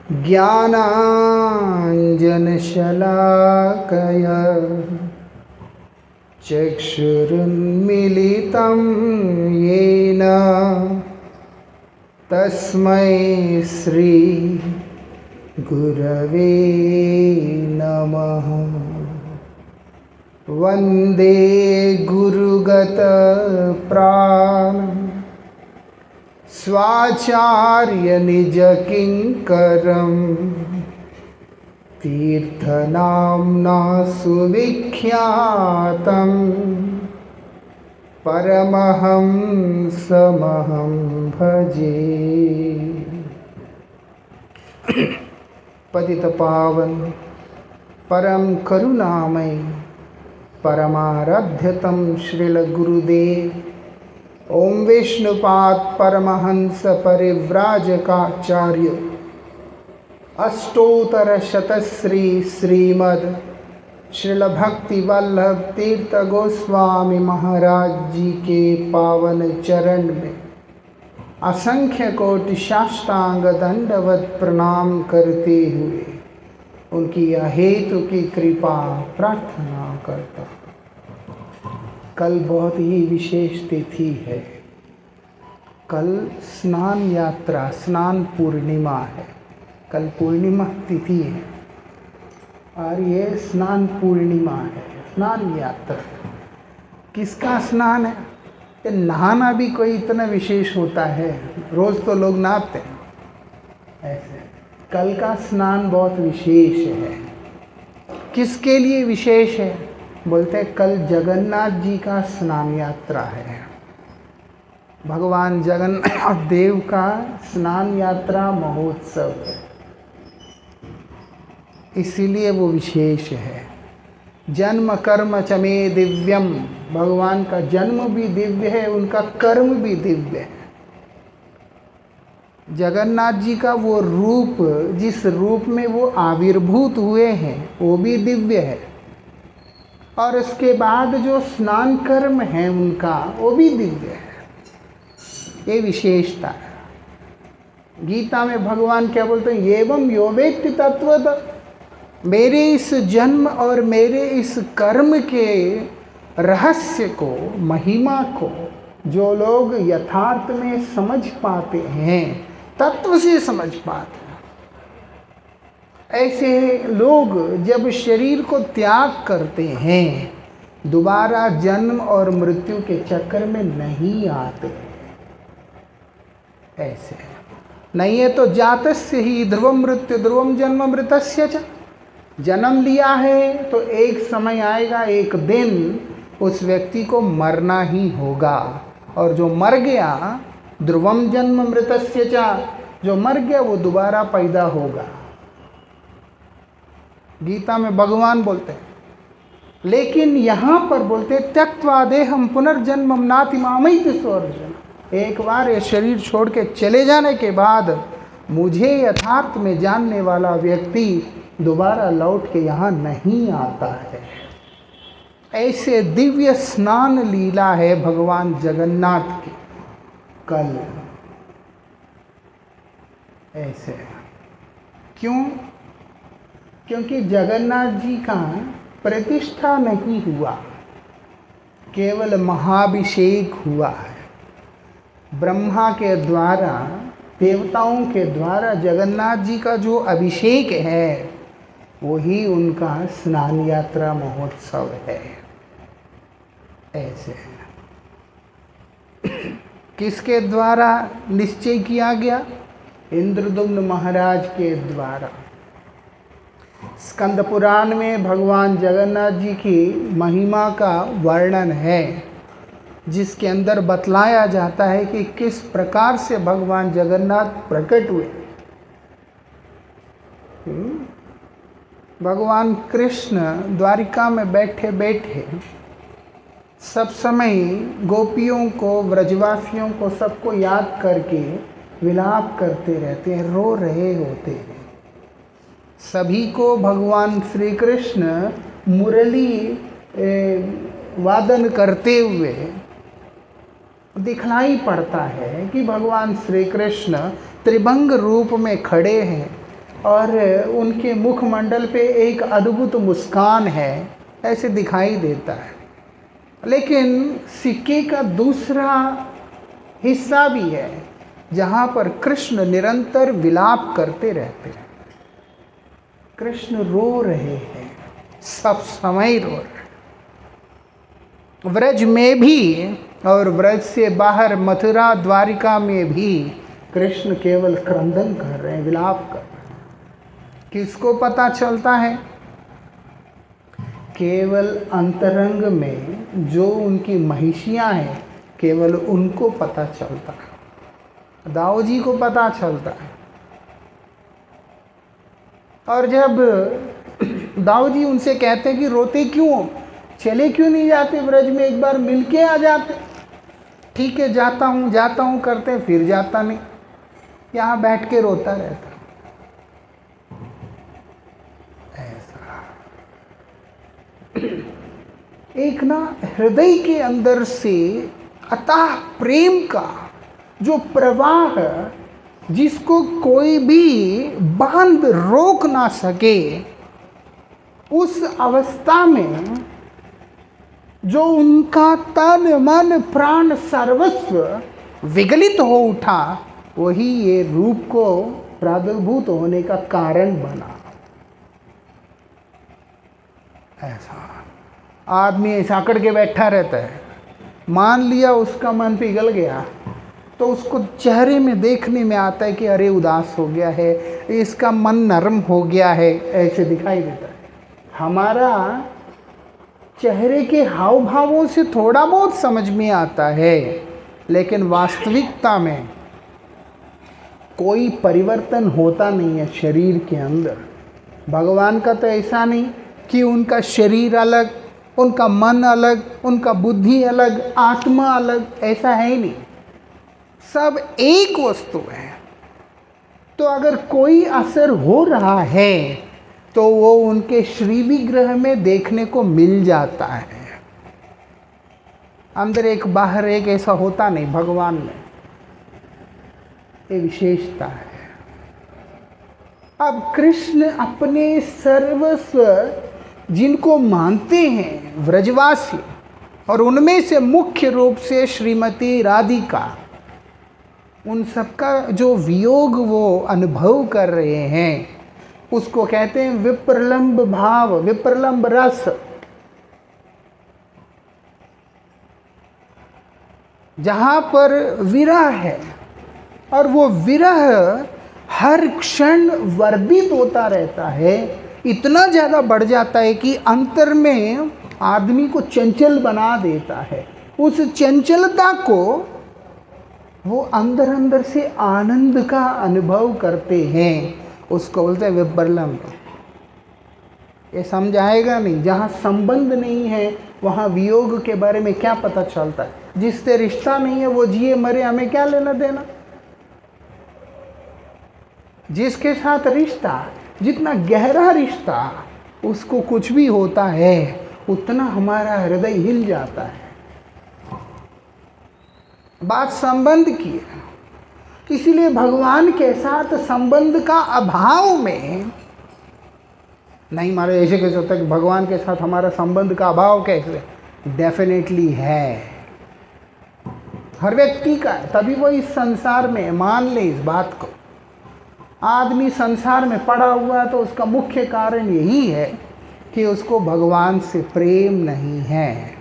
ज्ञानाञ्जनशलाकया चक्षुरुन्मीलितं येन तस्मै श्री गुरवे नमः। वन्दे गुरुगतप्राण स्वाचार्य निजकिङ्करं तीर्थनाम्ना सुविख्यातं परमहंसमहं भजे। पतितपावन परम करुणामय परमाराध्यतम श्रील गुरुदेव ओम विष्णुपाद परमहंस परिव्राजकाचार्य अष्टोत्तर शतश्री श्रीमद् श्रील भक्ति वल्लभ तीर्थ गोस्वामी महाराज जी के पावन चरण में असंख्य कोटि साष्टांग दंडवत प्रणाम करते हुए उनकी अहेतु की कृपा प्रार्थना करता। कल बहुत ही विशेष तिथि है। कल स्नान यात्रा स्नान पूर्णिमा है। कल पूर्णिमा तिथि है और ये स्नान पूर्णिमा है। स्नान यात्रा किसका स्नान है? ये नहाना भी कोई इतना विशेष होता है? रोज़ तो लोग नहाते हैं ऐसे। कल का स्नान बहुत विशेष है। किसके लिए विशेष है? बोलते हैं कल जगन्नाथ जी का स्नान यात्रा है। भगवान जगन्नाथ देव का स्नान यात्रा महोत्सव है, इसीलिए वो विशेष है। जन्म कर्म च मे दिव्यम, भगवान का जन्म भी दिव्य है, उनका कर्म भी दिव्य है। जगन्नाथ जी का वो रूप, जिस रूप में वो आविर्भूत हुए हैं, वो भी दिव्य है। और उसके बाद जो स्नान कर्म है उनका, वो भी दिव्य है। ये विशेषता है। गीता में भगवान क्या बोलते हैं? एवं यो वेत्ति तत्वतः, मेरे इस जन्म और मेरे इस कर्म के रहस्य को, महिमा को जो लोग यथार्थ में समझ पाते हैं, तत्व से समझ पाते हैं, ऐसे लोग जब शरीर को त्याग करते हैं दोबारा जन्म और मृत्यु के चक्कर में नहीं आते। ऐसे नहीं है तो जातस्य ही ध्रुवम मृत्यु ध्रुवम जन्म मृतस्य च। जन्म लिया है तो एक समय आएगा, एक दिन उस व्यक्ति को मरना ही होगा। और जो मर गया, ध्रुवम जन्म मृतस्य च, जो मर गया वो दोबारा पैदा होगा। गीता में भगवान बोलते हैं। लेकिन यहाँ पर बोलते त्यक्त्वा देहम पुनर्जन्मम नाति मामैति सोऽर्जुन। एक बार ये शरीर छोड़ के चले जाने के बाद मुझे यथार्थ में जानने वाला व्यक्ति दोबारा लौट के यहाँ नहीं आता है। ऐसे दिव्य स्नान लीला है भगवान जगन्नाथ की कल। ऐसे क्यों? क्योंकि जगन्नाथ जी का प्रतिष्ठा नहीं हुआ, केवल महाभिषेक हुआ है। ब्रह्मा के द्वारा, देवताओं के द्वारा जगन्नाथ जी का जो अभिषेक है वही उनका स्नान यात्रा महोत्सव है। ऐसे किसके द्वारा निश्चय किया गया? इंद्रदुम्न महाराज के द्वारा। स्कंद पुराण में भगवान जगन्नाथ जी की महिमा का वर्णन है, जिसके अंदर बतलाया जाता है कि किस प्रकार से भगवान जगन्नाथ प्रकट हुए। भगवान कृष्ण द्वारिका में बैठे बैठे सब समय गोपियों को, व्रजवासियों को, सबको याद करके विलाप करते रहते हैं, रो रहे होते हैं। सभी को भगवान श्री कृष्ण मुरली वादन करते हुए दिखलाई पड़ता है कि भगवान श्री कृष्ण त्रिभंग रूप में खड़े हैं और उनके मुखमंडल पे एक अद्भुत मुस्कान है, ऐसे दिखाई देता है। लेकिन सिक्के का दूसरा हिस्सा भी है जहाँ पर कृष्ण निरंतर विलाप करते रहते हैं। कृष्ण रो रहे हैं, सब समय रो रहे हैं। व्रज में भी और व्रज से बाहर मथुरा द्वारिका में भी कृष्ण केवल क्रंदन कर रहे हैं, विलाप कर रहे हैं। किसको पता चलता है? केवल अंतरंग में जो उनकी महिषियाँ हैं, केवल उनको पता चलता है, दाऊ जी को पता चलता है। और जब दाऊ जी उनसे कहते हैं कि रोते क्यों, चले क्यों नहीं जाते ब्रज में, एक बार मिलके आ जाते। ठीक है, जाता हूँ करते, फिर जाता नहीं, यहाँ बैठ के रोता रहता। ऐसा एक ना हृदय के अंदर से अथाह प्रेम का जो प्रवाह, जिसको कोई भी बांध रोक ना सके, उस अवस्था में जो उनका तन मन प्राण सर्वस्व विगलित हो उठा, वही ये रूप को प्रादुर्भूत होने का कारण बना। ऐसा आदमी ऐसा आकड़ के बैठा रहता है, मान लिया उसका मन पिघल गया तो उसको चेहरे में देखने में आता है कि अरे उदास हो गया है, इसका मन नरम हो गया है, ऐसे दिखाई देता है। हमारा चेहरे के हाव भावों से थोड़ा बहुत समझ में आता है, लेकिन वास्तविकता में कोई परिवर्तन होता नहीं है शरीर के अंदर। भगवान का तो ऐसा नहीं कि उनका शरीर अलग, उनका मन अलग, उनका बुद्धि अलग, आत्मा अलग, ऐसा है ही नहीं। सब एक वस्तु है। तो अगर कोई असर हो रहा है तो वो उनके श्री विग्रह में देखने को मिल जाता है। अंदर एक बाहर एक ऐसा होता नहीं भगवान में, ये विशेषता है। अब कृष्ण अपने सर्वस्व जिनको मानते हैं व्रजवासी, और उनमें से मुख्य रूप से श्रीमती राधिका, उन सबका जो वियोग वो अनुभव कर रहे हैं, उसको कहते हैं विप्रलंब भाव, विप्रलंब रस। जहाँ पर विरह है, और वो विरह हर क्षण वर्धित होता रहता है, इतना ज़्यादा बढ़ जाता है कि अंतर में आदमी को चंचल बना देता है। उस चंचलता को वो अंदर अंदर से आनंद का अनुभव करते हैं, उसको बोलते हैं विप्रलंब। ये समझाएगा नहीं, जहाँ संबंध नहीं है वहाँ वियोग के बारे में क्या पता चलता है। जिससे रिश्ता नहीं है वो जिए मरे, हमें क्या लेना देना। जिसके साथ रिश्ता, जितना गहरा रिश्ता, उसको कुछ भी होता है उतना हमारा हृदय हिल जाता है। बात संबंध की है, इसीलिए भगवान के साथ संबंध का अभाव में नहीं। मारे ऐसे कैसे होता है कि भगवान के साथ हमारा संबंध का अभाव कैसे? डेफिनेटली है, हर व्यक्ति का है, तभी वो इस संसार में, मान ले इस बात को। आदमी संसार में पड़ा हुआ है तो उसका मुख्य कारण यही है कि उसको भगवान से प्रेम नहीं है।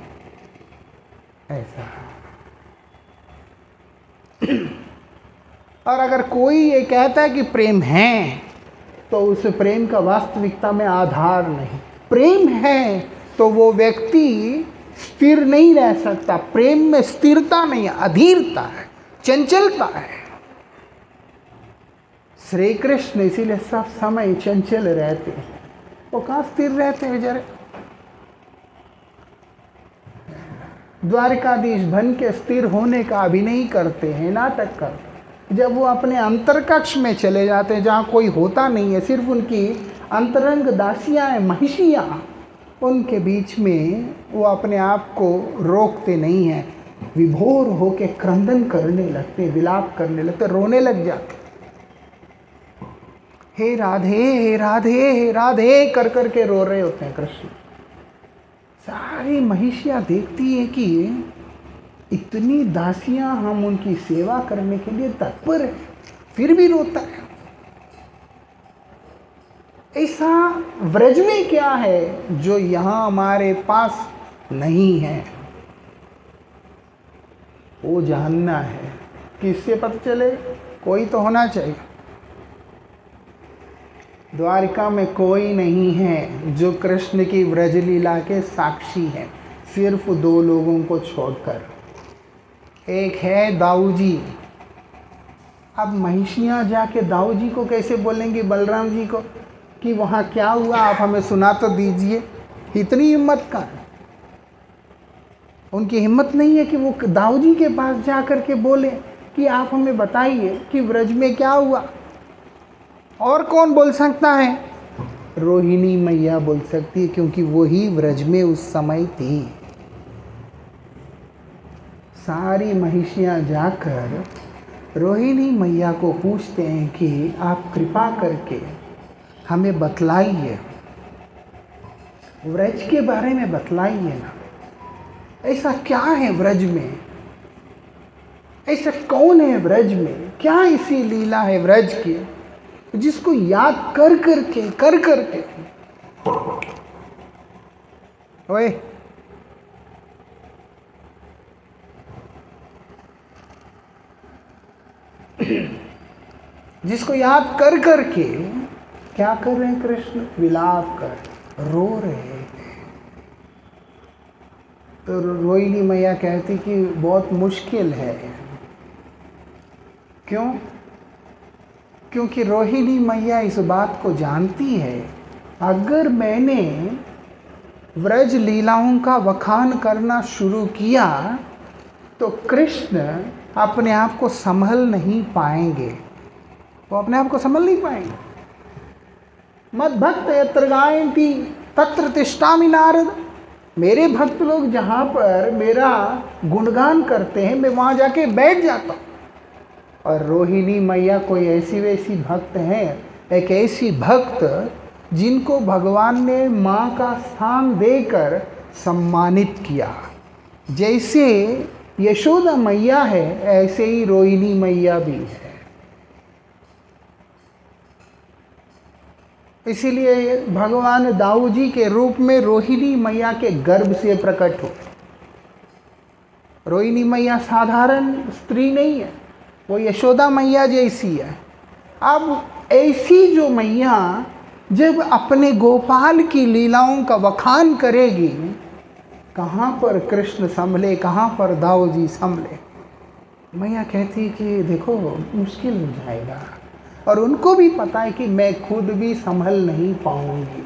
ऐसा और अगर कोई ये कहता है कि प्रेम है, तो उस प्रेम का वास्तविकता में आधार नहीं। प्रेम है तो वो व्यक्ति स्थिर नहीं रह सकता। प्रेम में स्थिरता नहीं है, अधीरता है, चंचलता है। श्री कृष्ण इसीलिए सब समय चंचल रहते हैं, वो कहाँ स्थिर रहते हैं बेचारे। द्वारकाधीश बन के स्थिर होने का अभिनय करते हैं, नाटक करते हैं। जब वो अपने अंतरकक्ष में चले जाते हैं जहाँ कोई होता नहीं है, सिर्फ उनकी अंतरंग दासियाँ हैं, महिषियाँ, उनके बीच में वो अपने आप को रोकते नहीं हैं, विभोर होके क्रंदन करने लगते, विलाप करने लगते, रोने लग जाते। हे राधे हे राधे हे राधे कर कर के रो रहे होते हैं कृष्ण। सारी महिषियाँ देखती है कि इतनी दासियां हम उनकी सेवा करने के लिए तत्पर है, फिर भी रोता है। ऐसा व्रज में क्या है जो यहाँ हमारे पास नहीं है, वो जानना है। किससे पता चले? कोई तो होना चाहिए। द्वारिका में कोई नहीं है जो कृष्ण की व्रज लीला के साक्षी है, सिर्फ 2 लोगों को छोड़कर। एक है दाऊ जी। अब महिषियाँ जाके दाऊ जी को कैसे बोलेंगी बलराम जी को कि वहाँ क्या हुआ, आप हमें सुना तो दीजिए। इतनी हिम्मत का, उनकी हिम्मत नहीं है कि वो दाऊ जी के पास जा कर के बोले कि आप हमें बताइए कि व्रज में क्या हुआ। और कौन बोल सकता है? रोहिणी मैया बोल सकती है, क्योंकि वही व्रज में उस समय थी। सारी महिषियाँ जाकर रोहिणी मैया को पूछते हैं कि आप कृपा करके हमें बतलाइए, व्रज के बारे में बतलाइए ना। ऐसा क्या है व्रज में? ऐसा कौन है व्रज में? क्या ऐसी लीला है व्रज की जिसको याद कर करके ओए जिसको याद कर करके क्या कर रहे हैं कृष्ण? विलाप कर रो रहे हैं। तो रोहिणी मैया कहती कि बहुत मुश्किल है। क्यों? क्योंकि रोहिणी मैया इस बात को जानती है, अगर मैंने व्रज लीलाओं का वखान करना शुरू किया तो कृष्ण अपने आप को संभल नहीं पाएंगे। वो अपने आप को संभल नहीं पाएंगे। मद्भक्त यत्र गायन्ति तत्र तिष्ठामि नारद। मेरे भक्त लोग जहाँ पर मेरा गुणगान करते हैं, मैं वहाँ जाके बैठ जाता हूँ। और रोहिणी मैया कोई ऐसी वैसी भक्त हैं, एक ऐसी भक्त जिनको भगवान ने माँ का स्थान देकर सम्मानित किया। जैसे यशोदा मैया है, ऐसे ही रोहिणी मैया भी है। इसीलिए भगवान दाऊ जी के रूप में रोहिणी मैया के गर्भ से प्रकट हो। रोहिणी मैया साधारण स्त्री नहीं है, वो यशोदा मैया जैसी है। अब ऐसी जो मैया जब अपने गोपाल की लीलाओं का वखान करेगी, कहाँ पर कृष्ण संभले, कहाँ पर दाऊ जी संभले। मैया कहती कि देखो मुश्किल हो जाएगा, और उनको भी पता है कि मैं खुद भी संभल नहीं पाऊंगी,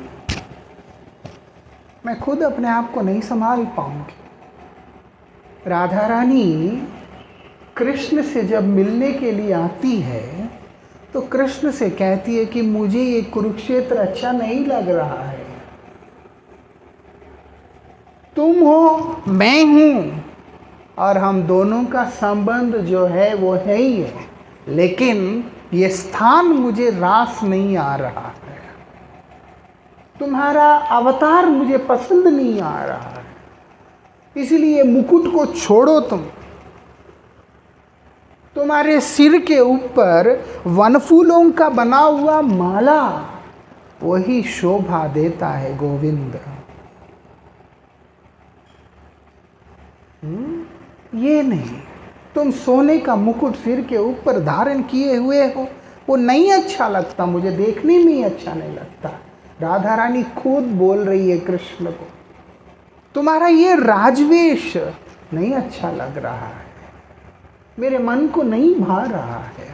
मैं खुद अपने आप को नहीं संभाल पाऊंगी। राधा रानी कृष्ण से जब मिलने के लिए आती है तो कृष्ण से कहती है कि मुझे ये कुरुक्षेत्र अच्छा नहीं लग रहा है। तुम हो, मैं हूँ, और हम दोनों का संबंध जो है वो है ही है, लेकिन ये स्थान मुझे रास नहीं आ रहा है। तुम्हारा अवतार मुझे पसंद नहीं आ रहा है, इसलिए मुकुट को छोड़ो। तुम्हारे सिर के ऊपर वनफूलों का बना हुआ माला वही शोभा देता है गोविंद। ये नहीं, तुम सोने का मुकुट सिर के ऊपर धारण किए हुए हो, वो नहीं अच्छा लगता, मुझे देखने में ही अच्छा नहीं लगता। राधा रानी खुद बोल रही है कृष्ण को, तुम्हारा ये राजवेश नहीं अच्छा लग रहा है, मेरे मन को नहीं भा रहा है।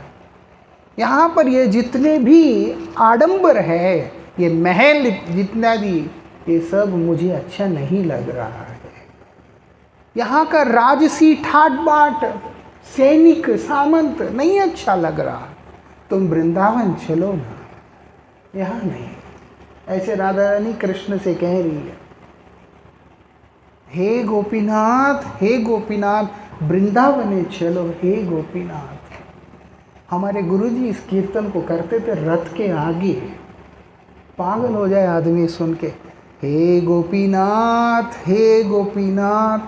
यहाँ पर ये जितने भी आडंबर है, ये महल जितना भी, ये सब मुझे अच्छा नहीं लग रहा है। यहाँ का राजसी ठाट बाट, सैनिक सामंत नहीं अच्छा लग रहा। तुम वृंदावन चलो ना, यहाँ नहीं। ऐसे राधा रानी कृष्ण से कह रही है, हे गोपीनाथ, हे गोपीनाथ, वृंदावने चलो, हे गोपीनाथ। हमारे गुरुजी इस कीर्तन को करते थे रथ के आगे, पागल हो जाए आदमी सुन के। हे गोपीनाथ, हे गोपीनाथ,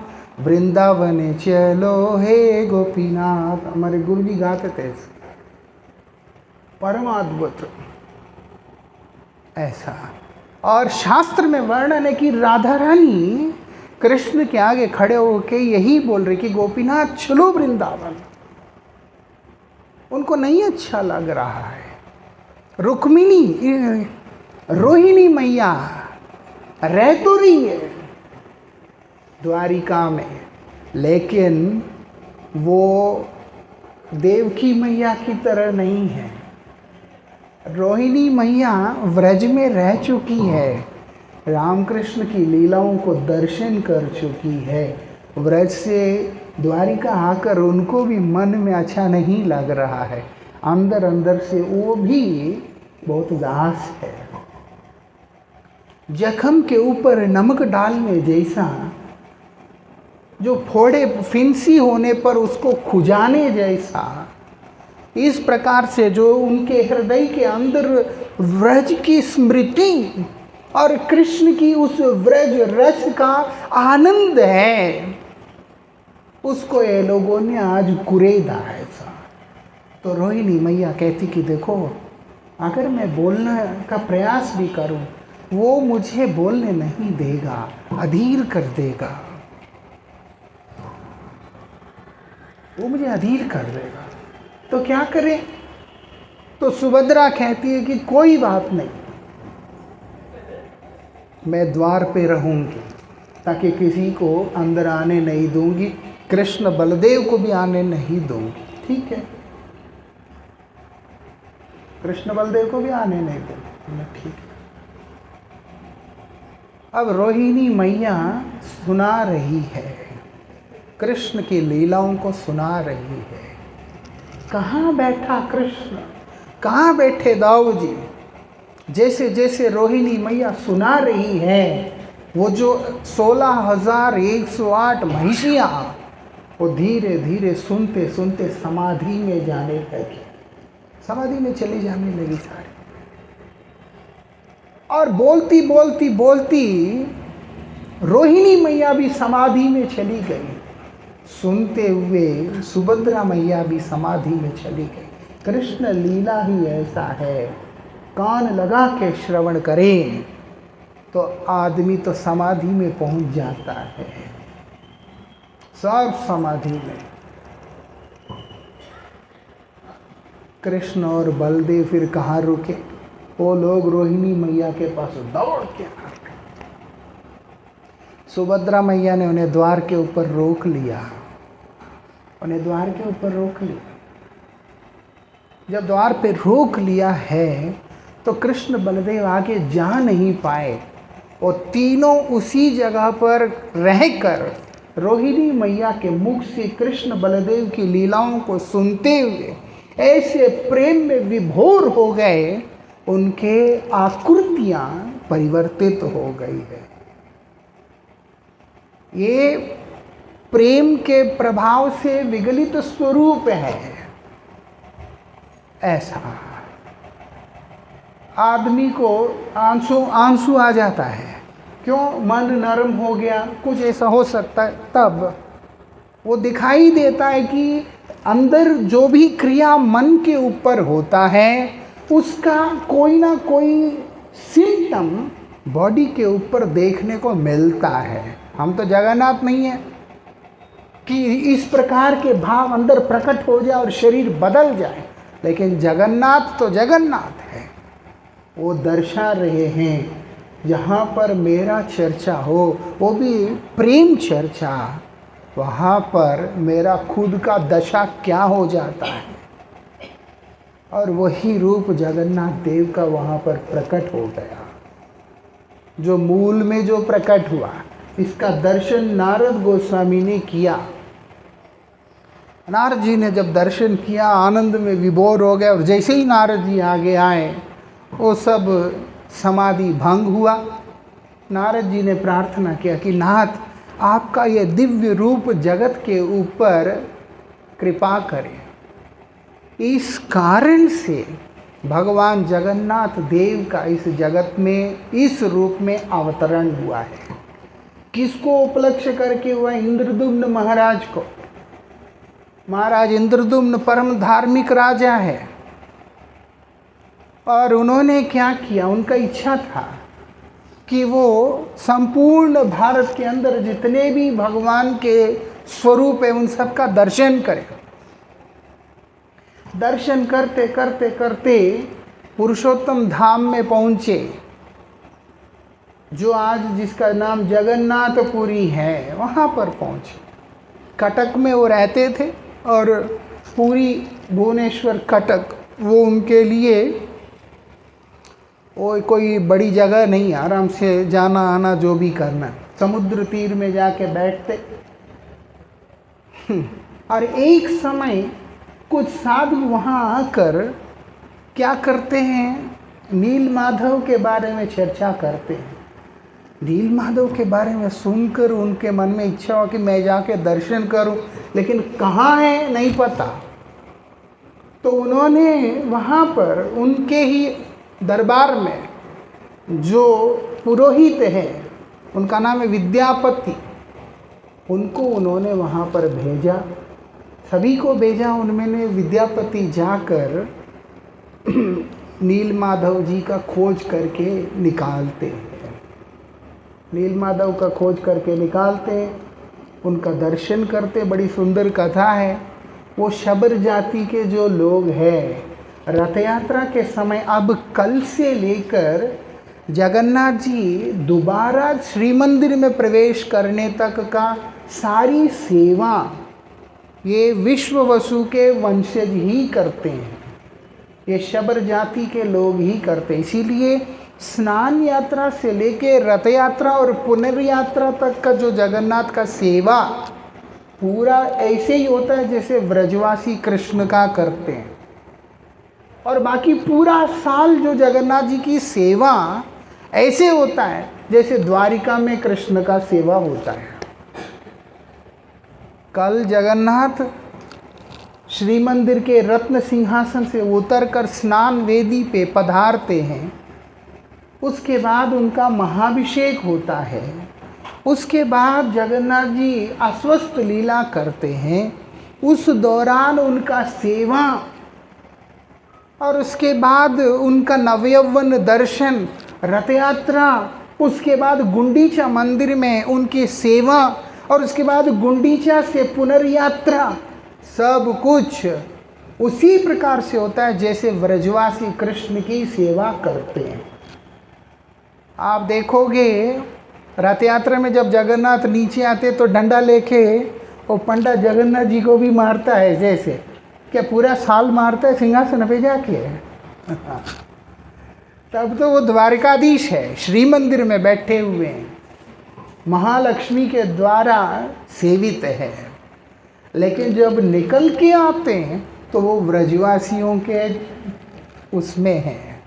वृंदावन चलो हे गोपीनाथ। हमारे गुरुजी गाते थे ऐसे, परम अद्भुत ऐसा। और शास्त्र में वर्णन है कि राधा रानी कृष्ण के आगे खड़े होके यही बोल रही कि गोपीनाथ चलो वृंदावन। उनको नहीं अच्छा लग रहा है। रुक्मिणी, रोहिणी मैया रह तो रही है द्वारिका में, लेकिन वो देवकी मैया की तरह नहीं है। रोहिणी मैया व्रज में रह चुकी है, रामकृष्ण की लीलाओं को दर्शन कर चुकी है। व्रज से द्वारिका आकर उनको भी मन में अच्छा नहीं लग रहा है, अंदर अंदर से वो भी बहुत उदास है। जख्म के ऊपर नमक डालने जैसा, जो फोड़े फिंसी होने पर उसको खुजाने जैसा, इस प्रकार से जो उनके हृदय के अंदर व्रज की स्मृति और कृष्ण की उस व्रज रस का आनंद है, उसको ये लोगों ने आज कुरेदा ऐसा। तो रोहिणी मैया कहती कि देखो, अगर मैं बोलने का प्रयास भी करूं, वो मुझे बोलने नहीं देगा, अधीर कर देगा, वो मुझे अधीर कर देगा। तो क्या करें? तो सुभद्रा कहती है कि कोई बात नहीं, मैं द्वार पे रहूंगी ताकि किसी को अंदर आने नहीं दूंगी, कृष्ण बलदेव को भी आने नहीं दूंगी। ठीक है, कृष्ण बलदेव को भी आने नहीं दूंगी। ठीक है। अब रोहिणी मैया सुना रही है, कृष्ण की लीलाओं को सुना रही है। कहाँ बैठा कृष्ण, कहाँ बैठे दाऊ जी। जैसे जैसे रोहिणी मैया सुना रही है, वो जो 16,108 महिषियाँ वो धीरे धीरे सुनते सुनते समाधि में जाने लगी, समाधि में चली जाने लगी सारी। और बोलती बोलती बोलती रोहिणी मैया भी समाधि में चली गई, सुनते हुए सुभद्रा मैया भी समाधि में चली गई। कृष्ण लीला ही ऐसा है, कान लगा के श्रवण करें तो आदमी तो समाधि में पहुंच जाता है, सब समाधि में। कृष्ण और बलदेव फिर कहाँ रुके? वो लोग रोहिणी मैया के पास दौड़ के आ गए। सुभद्रा मैया ने उन्हें द्वार के ऊपर रोक लिया, उन्हें द्वार के ऊपर रोक लिया। जब द्वार पे रोक लिया है तो कृष्ण बलदेव आगे जा नहीं पाए, और तीनों उसी जगह पर रहकर रोहिणी मैया के मुख से कृष्ण बलदेव की लीलाओं को सुनते हुए ऐसे प्रेम में विभोर हो गए, उनके आकृतियाँ परिवर्तित हो गई है। ये प्रेम के प्रभाव से विगलित स्वरूप है। ऐसा आदमी को आंसू आ जाता है, क्यों? मन नरम हो गया, कुछ ऐसा हो सकता है। तब वो दिखाई देता है कि अंदर जो भी क्रिया मन के ऊपर होता है, उसका कोई ना कोई सिम्टम बॉडी के ऊपर देखने को मिलता है। हम तो जगन्नाथ नहीं है कि इस प्रकार के भाव अंदर प्रकट हो जाए और शरीर बदल जाए, लेकिन जगन्नाथ तो जगन्नाथ है। वो दर्शा रहे हैं, जहाँ पर मेरा चर्चा हो, वो भी प्रेम चर्चा, वहाँ पर मेरा खुद का दशा क्या हो जाता है। और वही रूप जगन्नाथ देव का वहाँ पर प्रकट हो गया, जो मूल में जो प्रकट हुआ। इसका दर्शन नारद गोस्वामी ने किया। नारद जी ने जब दर्शन किया, आनंद में विभोर हो गए, और जैसे ही नारद जी आगे आए, वो सब समाधि भंग हुआ। नारद जी ने प्रार्थना किया कि नाथ, आपका ये दिव्य रूप जगत के ऊपर कृपा करें। इस कारण से भगवान जगन्नाथ देव का इस जगत में इस रूप में अवतरण हुआ है। किसको उपलक्ष्य करके हुआ? इंद्रदुम्न महाराज को। महाराज इंद्रदुम्न परम धार्मिक राजा है और उन्होंने क्या किया? उनका इच्छा था कि वो संपूर्ण भारत के अंदर जितने भी भगवान के स्वरूप है उन सबका दर्शन करें। दर्शन करते करते करते पुरुषोत्तम धाम में पहुँचे, जो आज जिसका नाम जगन्नाथपुरी है, वहाँ पर पहुँचे। कटक में वो रहते थे और पुरी भुवनेश्वर कटक वो उनके लिए वो कोई बड़ी जगह नहीं, आराम से जाना आना जो भी करना। समुद्र तीर में जाके बैठते और एक समय कुछ साधु वहाँ आकर क्या करते हैं? नील माधव के बारे में चर्चा करते हैं। नील माधव के बारे में सुनकर उनके मन में इच्छा हो कि मैं जाके दर्शन करूं, लेकिन कहाँ है नहीं पता। तो उन्होंने वहाँ पर उनके ही दरबार में जो पुरोहित है, उनका नाम है विद्यापति, उनको उन्होंने वहाँ पर भेजा। सभी को भेजा। उनमें विद्यापति जाकर नील माधव जी का खोज करके निकालते हैं। नील माधव का खोज करके निकालते हैं, उनका दर्शन करते। बड़ी सुंदर कथा है। वो शबर जाति के जो लोग हैं, रथ यात्रा के समय अब कल से लेकर जगन्नाथ जी दोबारा श्री मंदिर में प्रवेश करने तक का सारी सेवा ये विश्व वसु के वंशज ही करते हैं। ये शबर जाति के लोग ही करते हैं। इसीलिए स्नान यात्रा से लेके रथ यात्रा और पुनर्यात्रा तक का जो जगन्नाथ का सेवा पूरा ऐसे ही होता है जैसे व्रजवासी कृष्ण का करते हैं। और बाकी पूरा साल जो जगन्नाथ जी की सेवा ऐसे होता है जैसे द्वारिका में कृष्ण का सेवा होता है। कल जगन्नाथ श्री मंदिर के रत्न सिंहासन से उतरकर स्नान वेदी पे पधारते हैं। उसके बाद उनका महाभिषेक होता है। उसके बाद जगन्नाथ जी अस्वस्थ लीला करते हैं। उस दौरान उनका सेवा और उसके बाद उनका नवयौवन दर्शन, रथ यात्रा, उसके बाद गुंडीचा मंदिर में उनकी सेवा और उसके बाद गुंडीचा से पुनर्यात्रा, सब कुछ उसी प्रकार से होता है जैसे व्रजवासी कृष्ण की सेवा करते हैं। आप देखोगे रथ यात्रा में जब जगन्नाथ नीचे आते तो डंडा लेके वो पंडा जगन्नाथ जी को भी मारता है। जैसे क्या पूरा साल मारता है सिंहासन पे जाके तब तो वो द्वारकाधीश है, श्री मंदिर में बैठे हुए हैं, महालक्ष्मी के द्वारा सेवित है। लेकिन जब निकल के आते हैं तो वो व्रजवासियों के उसमें हैं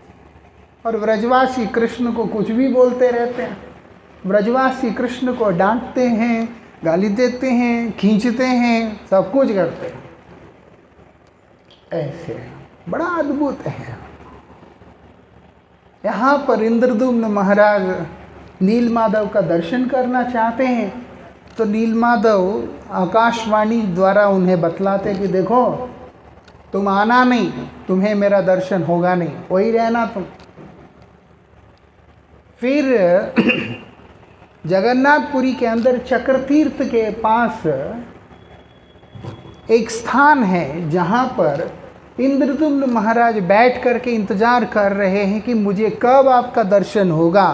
और व्रजवासी कृष्ण को कुछ भी बोलते रहते हैं। व्रजवासी कृष्ण को डांटते हैं, गाली देते हैं, खींचते हैं, सब कुछ करते हैं। ऐसे बड़ा अद्भुत है। यहाँ पर इंद्रदुम्न महाराज नीलमाधव का दर्शन करना चाहते हैं तो नीलमाधव आकाशवाणी द्वारा उन्हें बतलाते कि देखो तुम आना नहीं, तुम्हें मेरा दर्शन होगा नहीं, वही रहना तुम। फिर जगन्नाथपुरी के अंदर चक्रतीर्थ के पास एक स्थान है जहाँ पर इंद्रदुम्न महाराज बैठ करके इंतज़ार कर रहे हैं कि मुझे कब आपका दर्शन होगा।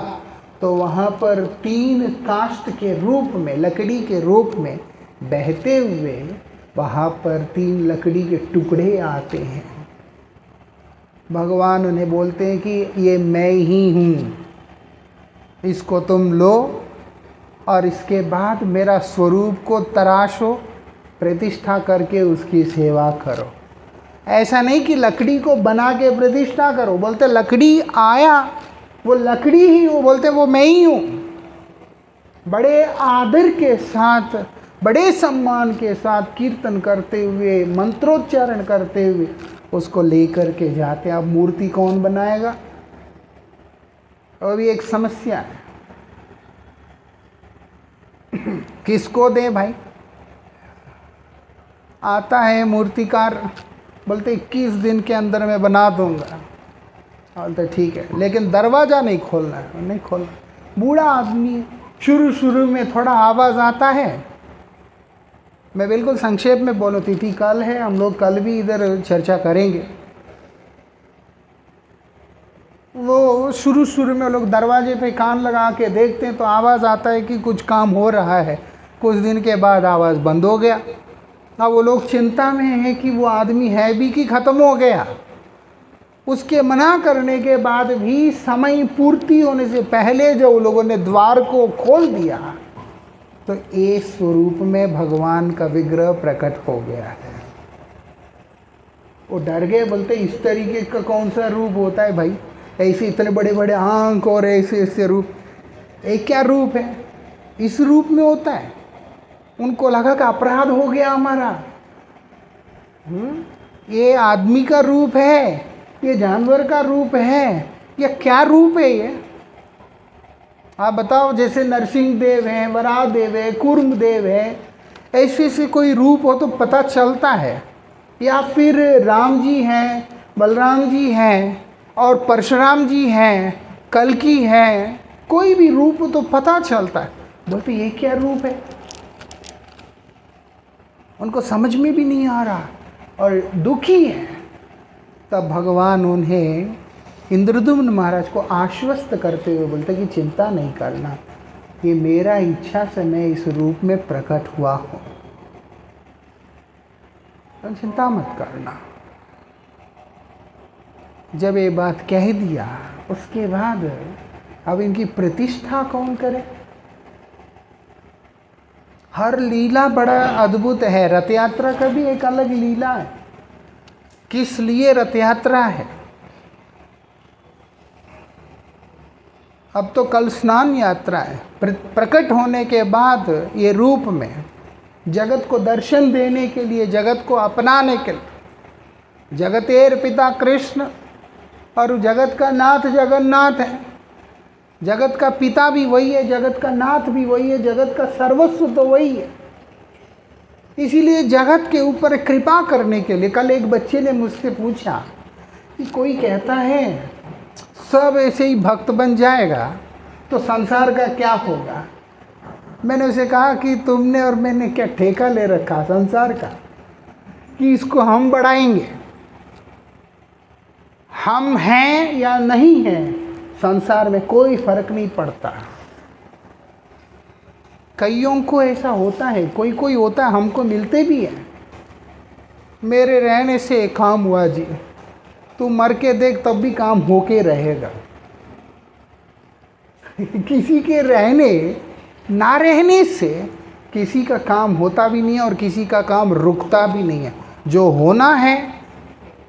तो वहाँ पर 3 काष्ठ के रूप में, लकड़ी के रूप में बहते हुए वहाँ पर 3 लकड़ी के टुकड़े आते हैं। भगवान उन्हें बोलते हैं कि ये मैं ही हूँ, इसको तुम लो और इसके बाद मेरा स्वरूप को तराशो, प्रतिष्ठा करके उसकी सेवा करो। ऐसा नहीं कि लकड़ी को बना के प्रतिष्ठा करो। बोलते लकड़ी आया, वो लकड़ी ही, वो बोलते वो मैं ही हूँ। बड़े आदर के साथ, बड़े सम्मान के साथ कीर्तन करते हुए, मंत्रोच्चारण करते हुए उसको लेकर के जाते हैं। अब मूर्ति कौन बनाएगा? अभी एक समस्या है, किसको दें भाई? आता है मूर्तिकार, बोलते 21 दिन के अंदर मैं बना दूंगा। बोलते ठीक है, लेकिन दरवाज़ा नहीं खोलना है, नहीं खोलना। बूढ़ा आदमी, शुरू में थोड़ा आवाज़ आता है। मैं बिल्कुल संक्षेप में बोलूँ, तिथि कल है, हम लोग कल भी इधर चर्चा करेंगे। वो शुरू में लोग दरवाजे पे कान लगा के देखते हैं तो आवाज़ आता है कि कुछ काम हो रहा है। कुछ दिन के बाद आवाज़ बंद हो गया। अब वो लोग चिंता में हैं कि वो आदमी है भी कि ख़त्म हो गया। उसके मना करने के बाद भी समय पूर्ति होने से पहले जो लोगों ने द्वार को खोल दिया तो एक स्वरूप में भगवान का विग्रह प्रकट हो गया है। वो डर गए, बोलते इस तरीके का कौन सा रूप होता है भाई? ऐसे इतने बड़े बड़े आंख और ऐसे ऐसे रूप, एक क्या रूप है इस रूप में होता है? उनको लगा कि अपराध हो गया हमारा। ये आदमी का रूप है, ये जानवर का रूप है, ये क्या रूप है ये? आप बताओ। जैसे नरसिंह देव हैं, वराह देव है, कूर्म देव है, ऐसे से कोई रूप हो तो पता चलता है। या फिर राम जी हैं, बलराम जी हैं और परशुराम जी हैं, कल्कि हैं, कोई भी रूप तो पता चलता है। बोलते ये क्या रूप है? उनको समझ में भी नहीं आ रहा और दुखी है। तब भगवान उन्हें इंद्रद्युम्न महाराज को आश्वस्त करते हुए बोलते कि चिंता नहीं करना, ये मेरा इच्छा से मैं इस रूप में प्रकट हुआ हूँ, तो चिंता मत करना। जब ये बात कह दिया उसके बाद अब इनकी प्रतिष्ठा कौन करे? हर लीला बड़ा अद्भुत है। रथ यात्रा का भी एक अलग लीला है। किस लिए रथ यात्रा है? अब तो कल स्नान यात्रा है। प्रकट होने के बाद ये रूप में जगत को दर्शन देने के लिए, जगत को अपनाने के लिए। जगतेर पिता कृष्ण और जगत का नाथ जगन्नाथ है। जगत का पिता भी वही है, जगत का नाथ भी वही है, जगत का सर्वस्व तो वही है। इसीलिए जगत के ऊपर कृपा करने के लिए, कल एक बच्चे ने मुझसे पूछा कि कोई कहता है सब ऐसे ही भक्त बन जाएगा तो संसार का क्या होगा? मैंने उसे कहा कि तुमने और मैंने क्या ठेका ले रखा संसार का कि इसको हम बढ़ाएंगे? हम हैं या नहीं हैं, संसार में कोई फर्क नहीं पड़ता। कईयों को ऐसा होता है, कोई होता है, हमको मिलते भी हैं। मेरे रहने से काम हुआ जी, तू मर के देख तब भी काम होके रहेगा। किसी के रहने ना रहने से किसी का काम होता भी नहीं है और किसी का काम रुकता भी नहीं है। जो होना है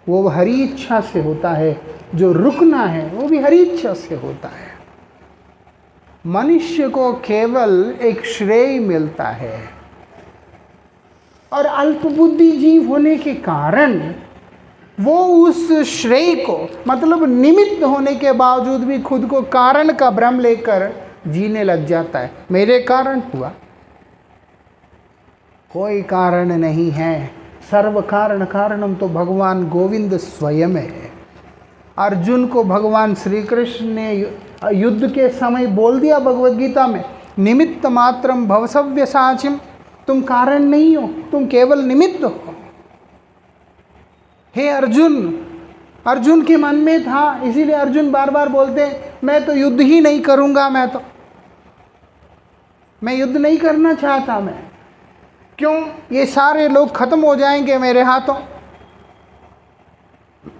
वो हरी इच्छा से होता है, जो रुकना है वो भी हरी इच्छा से होता है। मनुष्य को केवल एक श्रेय मिलता है और अल्पबुद्धि जीव होने के कारण वो उस श्रेय को, मतलब निमित्त होने के बावजूद भी खुद को कारण का भ्रम लेकर जीने लग जाता है। मेरे कारण हुआ, कोई कारण नहीं है। सर्व कारण कारणम तो भगवान गोविंद स्वयं है। अर्जुन को भगवान श्री कृष्ण ने युद्ध के समय बोल दिया भगवद गीता में, निमित्त मात्रम भवसव्य साचिम, तुम कारण नहीं हो, तुम केवल निमित्त हो। हे अर्जुन, अर्जुन के मन में था, इसीलिए अर्जुन बार बार बोलते मैं तो युद्ध ही नहीं करूंगा, मैं युद्ध नहीं करना चाहता। मैं क्यों? ये सारे लोग खत्म हो जाएंगे मेरे हाथों।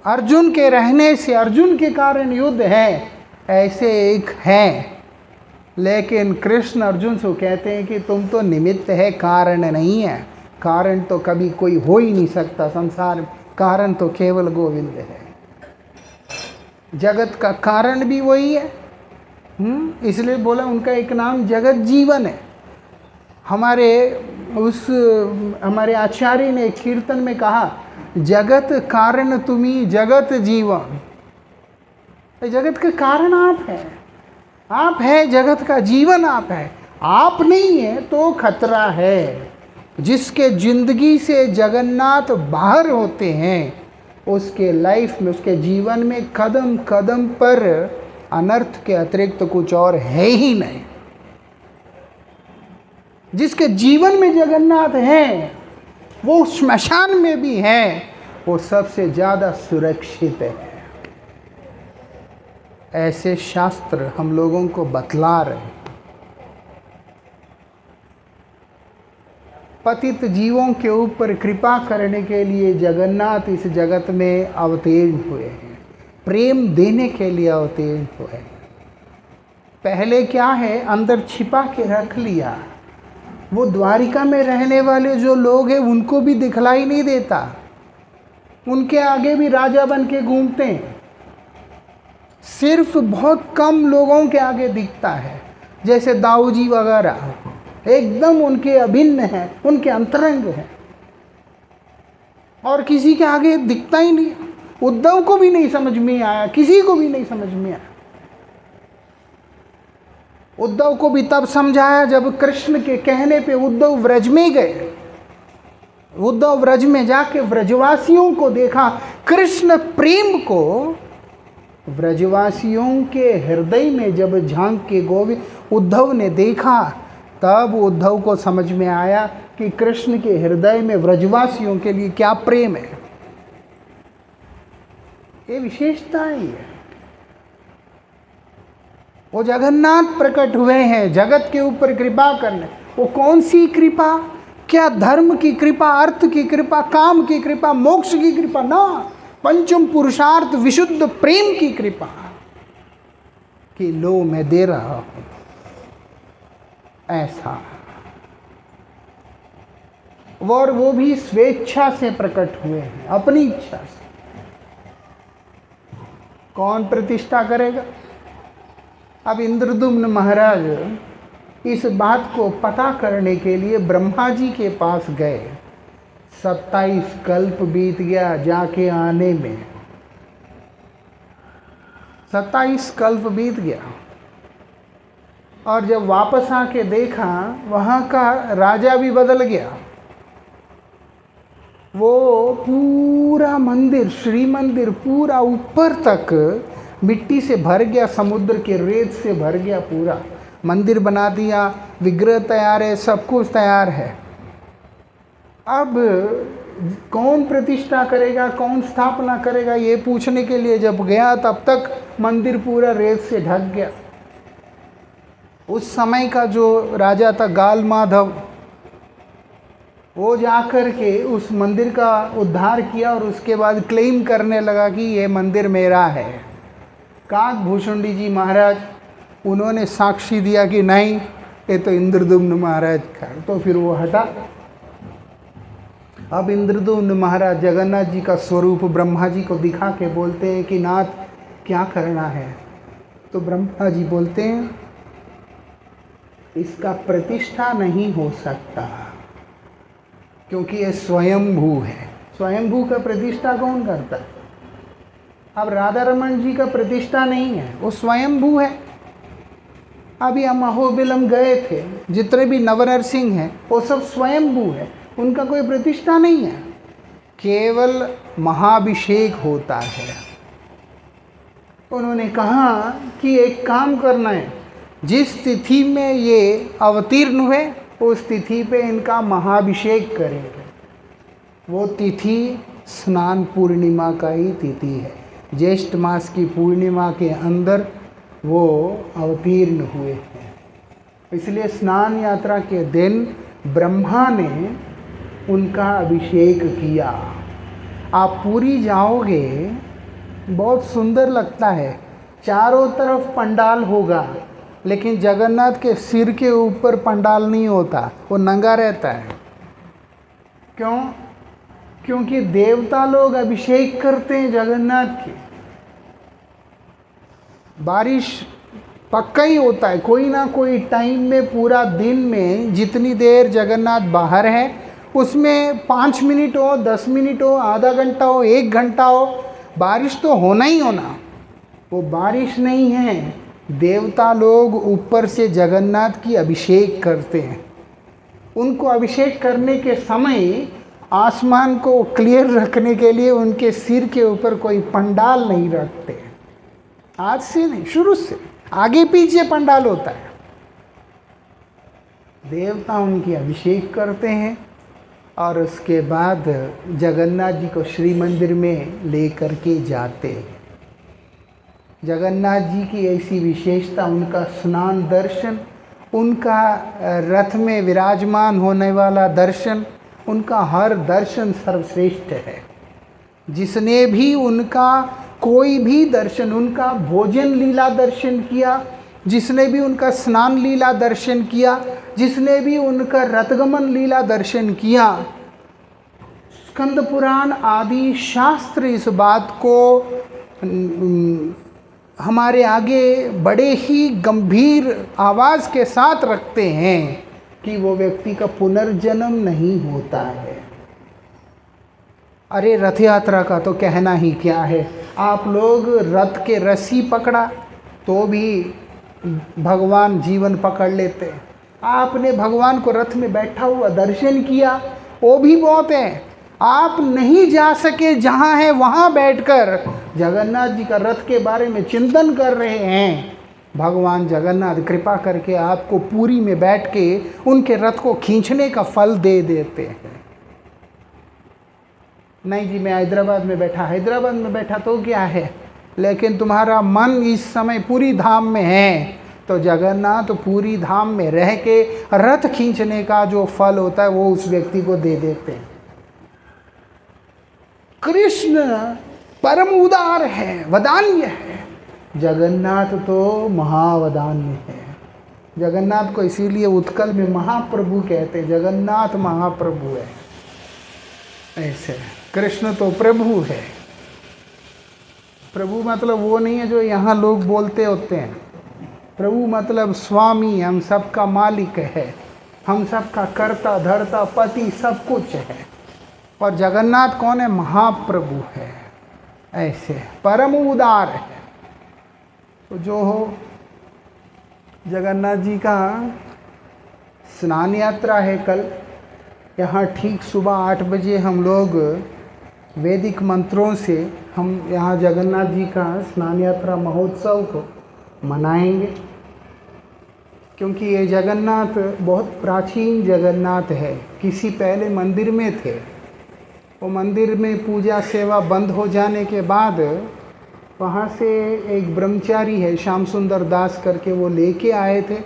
अर्जुन के रहने से, अर्जुन के कारण युद्ध है, ऐसे एक है। लेकिन कृष्ण अर्जुन से कहते हैं कि तुम तो निमित्त है, कारण नहीं है। कारण तो कभी कोई हो ही नहीं सकता संसार में, कारण तो केवल गोविंद है। जगत का कारण भी वही है। इसलिए बोला उनका एक नाम जगत जीवन है। हमारे आचार्य ने कीर्तन में कहा, जगत कारण तुम्ही जगत जीवन। जगत का कारण आप है जगत का जीवन आप है। आप नहीं है तो खतरा है। जिसके जिंदगी से जगन्नाथ बाहर होते हैं उसके लाइफ में, उसके जीवन में कदम कदम पर अनर्थ के अतिरिक्त कुछ और है ही नहीं। जिसके जीवन में जगन्नाथ है वो श्मशान में भी है, वो सबसे ज़्यादा सुरक्षित है। ऐसे शास्त्र हम लोगों को बतला रहे हैं। पतित जीवों के ऊपर कृपा करने के लिए जगन्नाथ इस जगत में अवतीर्ण हुए हैं, प्रेम देने के लिए अवतीर्ण हुए हैं। पहले क्या है, अंदर छिपा के रख लिया। वो द्वारिका में रहने वाले जो लोग हैं उनको भी दिखलाई नहीं देता, उनके आगे भी राजा बन के घूमते हैं। सिर्फ बहुत कम लोगों के आगे दिखता है, जैसे दाऊ जी वगैरह एकदम उनके अभिन्न हैं, उनके अंतरंग हैं, और किसी के आगे दिखता ही नहीं। उद्धव को भी नहीं समझ में आया, किसी को भी नहीं समझ में आया। उद्धव को भी तब समझाया जब कृष्ण के कहने पे उद्धव व्रज में गए। उद्धव व्रज में जाके व्रजवासियों को देखा, कृष्ण प्रेम को व्रजवासियों के हृदय में जब झांक के गोविंद उद्धव ने देखा, तब उद्धव को समझ में आया कि कृष्ण के हृदय में व्रजवासियों के लिए क्या प्रेम है। ये विशेषता ही है। वो जगन्नाथ प्रकट हुए हैं जगत के ऊपर कृपा करने। वो कौन सी कृपा? क्या धर्म की कृपा, अर्थ की कृपा, काम की कृपा, मोक्ष की कृपा? ना, पंचम पुरुषार्थ विशुद्ध प्रेम की कृपा कि लो मैं दे रहा हूं। ऐसा, और वो भी स्वेच्छा से प्रकट हुए हैं, अपनी इच्छा से। कौन प्रतिष्ठा करेगा? अब इंद्रदुम्न महाराज इस बात को पता करने के लिए ब्रह्मा जी के पास गए। 27 कल्प बीत गया जाके आने में, 27 कल्प बीत गया। और जब वापस आके देखा, वहाँ का राजा भी बदल गया। वो पूरा मंदिर, श्री मंदिर पूरा ऊपर तक मिट्टी से भर गया, समुद्र के रेत से भर गया। पूरा मंदिर बना दिया, विग्रह तैयार है, सब कुछ तैयार है। अब कौन प्रतिष्ठा करेगा, कौन स्थापना करेगा, ये पूछने के लिए जब गया, तब तक मंदिर पूरा रेत से ढक गया। उस समय का जो राजा था गाल माधव, वो जाकर के उस मंदिर का उद्धार किया और उसके बाद क्लेम करने लगा कि ये मंदिर मेरा है। काकभूषुंडी जी महाराज, उन्होंने साक्षी दिया कि नहीं, ये तो इंद्रदुम्न महाराज का। तो फिर वो हटा। अब इंद्रदुम्न महाराज जगन्नाथ जी का स्वरूप ब्रह्मा जी को दिखा के बोलते हैं कि नाथ क्या करना है? तो ब्रह्मा जी बोलते हैं इसका प्रतिष्ठा नहीं हो सकता, क्योंकि ये स्वयंभू है। स्वयंभू का प्रतिष्ठा कौन करता है? अब राधा रमन जी का प्रतिष्ठा नहीं है, वो स्वयंभू है। अभी हम अहोबिलम गए थे, जितने भी नवनरसिंह हैं वो सब स्वयंभू है, उनका कोई प्रतिष्ठा नहीं है, केवल महाभिषेक होता है। उन्होंने कहा कि एक काम करना है, जिस तिथि में ये अवतीर्ण हुए उस तिथि पे इनका महाभिषेक करेंगे। वो तिथि स्नान पूर्णिमा का ही तिथि है, ज्येष्ठ मास की पूर्णिमा के अंदर वो अवतीर्ण हुए हैं। इसलिए स्नान यात्रा के दिन ब्रह्मा ने उनका अभिषेक किया। आप पुरी जाओगे, बहुत सुंदर लगता है, चारों तरफ पंडाल होगा, लेकिन जगन्नाथ के सिर के ऊपर पंडाल नहीं होता, वो नंगा रहता है। क्यों? क्योंकि देवता लोग अभिषेक करते हैं जगन्नाथ की। बारिश पक्का ही होता है, कोई ना कोई टाइम में, पूरा दिन में जितनी देर जगन्नाथ बाहर है उसमें 5 मिनट हो, 10 मिनट हो, आधा घंटा हो, 1 घंटा हो, बारिश तो होना ही होना। वो बारिश नहीं है, देवता लोग ऊपर से जगन्नाथ की अभिषेक करते हैं। उनको अभिषेक करने के समय आसमान को क्लियर रखने के लिए उनके सिर के ऊपर कोई पंडाल नहीं रखते। आज से नहीं, शुरू से आगे पीछे पंडाल होता है। देवता उनकी अभिषेक करते हैं और उसके बाद जगन्नाथ जी को श्री मंदिर में ले करके जाते हैं। जगन्नाथ जी की ऐसी विशेषता, उनका स्नान दर्शन, उनका रथ में विराजमान होने वाला दर्शन, उनका हर दर्शन सर्वश्रेष्ठ है। जिसने भी उनका कोई भी दर्शन, उनका भोजन लीला दर्शन किया, जिसने भी उनका स्नान लीला दर्शन किया, जिसने भी उनका रथगमन लीला दर्शन किया, स्कंद पुराण आदि शास्त्र इस बात को हमारे आगे बड़े ही गंभीर आवाज़ के साथ रखते हैं कि वो व्यक्ति का पुनर्जन्म नहीं होता है। अरे रथ यात्रा का तो कहना ही क्या है। आप लोग रथ के रस्सी पकड़ा तो भी भगवान जीवन पकड़ लेते। आपने भगवान को रथ में बैठा हुआ दर्शन किया, वो भी बहुत है। आप नहीं जा सके जहाँ है वहाँ बैठकर जगन्नाथ जी का रथ के बारे में चिंतन कर रहे हैं। भगवान जगन्नाथ कृपा करके आपको पुरी में बैठ के उनके रथ को खींचने का फल दे देते हैं। नहीं जी, मैं हैदराबाद में बैठा तो क्या है, लेकिन तुम्हारा मन इस समय पूरी धाम में है, तो जगन्नाथ पूरी धाम में रह के रथ खींचने का जो फल होता है वो उस व्यक्ति को दे देते हैं। कृष्ण परम उदार है, वदान्य है। जगन्नाथ तो महावदान्य है। जगन्नाथ को इसीलिए उत्कल में महाप्रभु कहते हैं। जगन्नाथ महाप्रभु है। ऐसे कृष्ण तो प्रभु है। प्रभु मतलब वो नहीं है जो यहाँ लोग बोलते होते हैं। प्रभु मतलब स्वामी, हम सबका मालिक है, हम सबका कर्ता धर्ता पति सब कुछ है। और जगन्नाथ कौन है? महाप्रभु है। ऐसे परम उदार है। तो जो हो, जगन्नाथ जी का स्नान यात्रा है कल। यहाँ ठीक सुबह 8 बजे हम लोग वैदिक मंत्रों से हम यहाँ जगन्नाथ जी का स्नान यात्रा महोत्सव को मनाएंगे। क्योंकि ये जगन्नाथ बहुत प्राचीन जगन्नाथ है। किसी पहले मंदिर में थे। वो मंदिर में पूजा सेवा बंद हो जाने के बाद वहाँ से एक ब्रह्मचारी है श्याम सुंदर दास करके, वो लेके आए थे।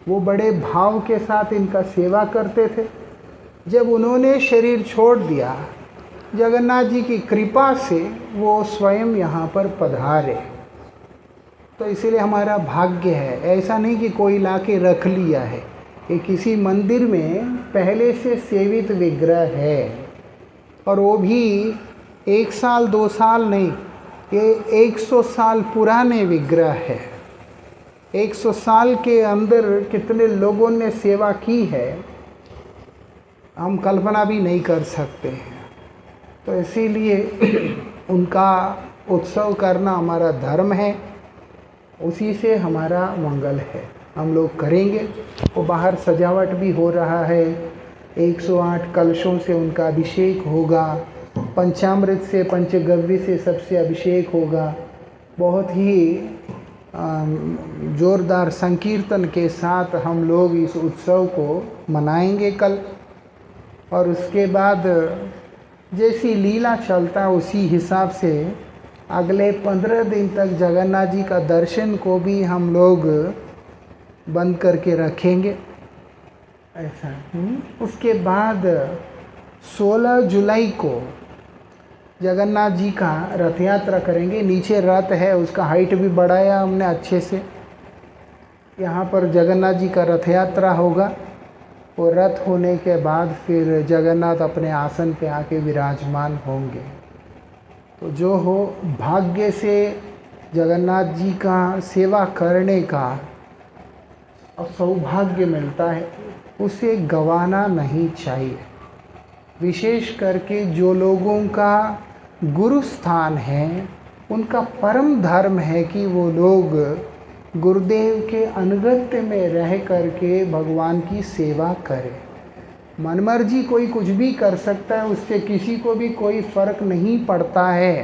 वो बड़े भाव के साथ इनका सेवा करते थे। जब उन्होंने शरीर छोड़ दिया, जगन्नाथ जी की कृपा से वो स्वयं यहाँ पर पधारे। तो इसीलिए हमारा भाग्य है। ऐसा नहीं कि कोई लाके रख लिया है। ये किसी मंदिर में पहले से सेवित विग्रह है। और वो भी 1 साल 2 साल नहीं, ये 100 साल पुराने विग्रह है। 100 साल के अंदर कितने लोगों ने सेवा की है हम कल्पना भी नहीं कर सकते हैं। तो इसीलिए उनका उत्सव करना हमारा धर्म है। उसी से हमारा मंगल है, हम लोग करेंगे। वो बाहर सजावट भी हो रहा है। 108 कलशों से उनका अभिषेक होगा। पंचामृत से, पंचगव्य से सबसे अभिषेक होगा। बहुत ही जोरदार संकीर्तन के साथ हम लोग इस उत्सव को मनाएंगे कल। और उसके बाद जैसी लीला चलता है उसी हिसाब से अगले 15 दिन तक जगन्नाथ जी का दर्शन को भी हम लोग बंद करके रखेंगे। ऐसा उसके बाद 16 जुलाई को जगन्नाथ जी का रथ यात्रा करेंगे। नीचे रथ है, उसका हाइट भी बढ़ाया हमने अच्छे से। यहाँ पर जगन्नाथ जी का रथ यात्रा होगा। वो रथ होने के बाद फिर जगन्नाथ अपने आसन पे आके विराजमान होंगे। तो जो हो, भाग्य से जगन्नाथ जी का सेवा करने का और सौभाग्य मिलता है, उसे गंवाना नहीं चाहिए। विशेष करके जो लोगों का गुरु स्थान है, उनका परम धर्म है कि वो लोग गुरुदेव के अनुगत्य में रह करके भगवान की सेवा करें। मनमर्जी कोई कुछ भी कर सकता है, उससे किसी को भी कोई फर्क नहीं पड़ता है।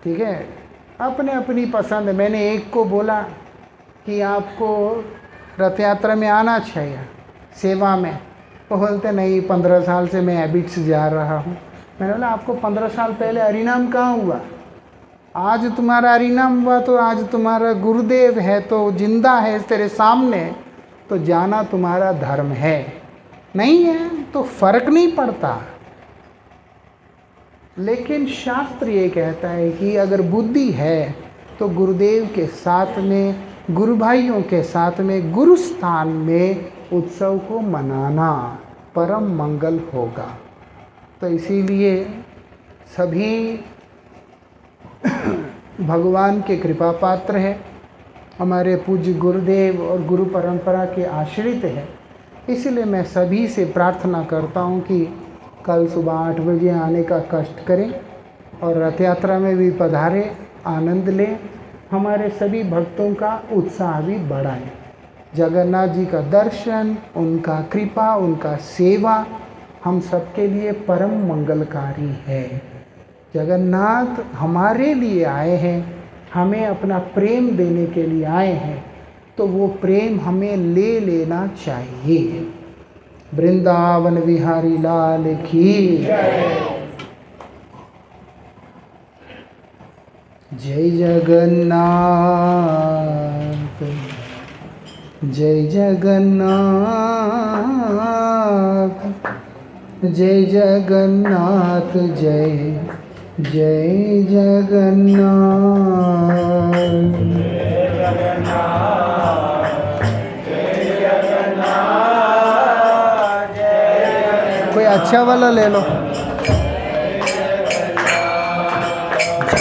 ठीक है, अपने अपनी पसंद। मैंने एक को बोला कि आपको रथ यात्रा में आना चाहिए सेवा में, तो बोलते नहीं 15 साल से मैं हैबिट्स जा रहा हूँ। मैंने बोला आपको 15 साल पहले हरिनाम कहाँ हुआ? आज तुम्हारा हरिनाम हुआ तो आज तुम्हारा गुरुदेव है तो जिंदा है तेरे सामने, तो जाना तुम्हारा धर्म है। नहीं है तो फर्क नहीं पड़ता। लेकिन शास्त्र ये कहता है कि अगर बुद्धि है तो गुरुदेव के साथ में, गुरु भाइयों के साथ में, गुरु स्थान में उत्सव को मनाना परम मंगल होगा। तो इसीलिए सभी भगवान के कृपा पात्र है, हमारे पूज्य गुरुदेव और गुरु परंपरा के आश्रित है। इसलिए मैं सभी से प्रार्थना करता हूँ कि कल सुबह 8 बजे आने का कष्ट करें और रथ यात्रा में भी पधारें, आनंद लें, हमारे सभी भक्तों का उत्साह भी बढ़ाएं। जगन्नाथ जी का दर्शन, उनका कृपा, उनका सेवा हम सबके लिए परम मंगलकारी है। जगन्नाथ हमारे लिए आए हैं, हमें अपना प्रेम देने के लिए आए हैं, तो वो प्रेम हमें ले लेना चाहिए। वृंदावन विहारी लाल की जय जगन्नाथ, जय जगन्नाथ, जय जगन्नाथ, जय जय जगन्नाथ। कोई अच्छा वाला ले लो।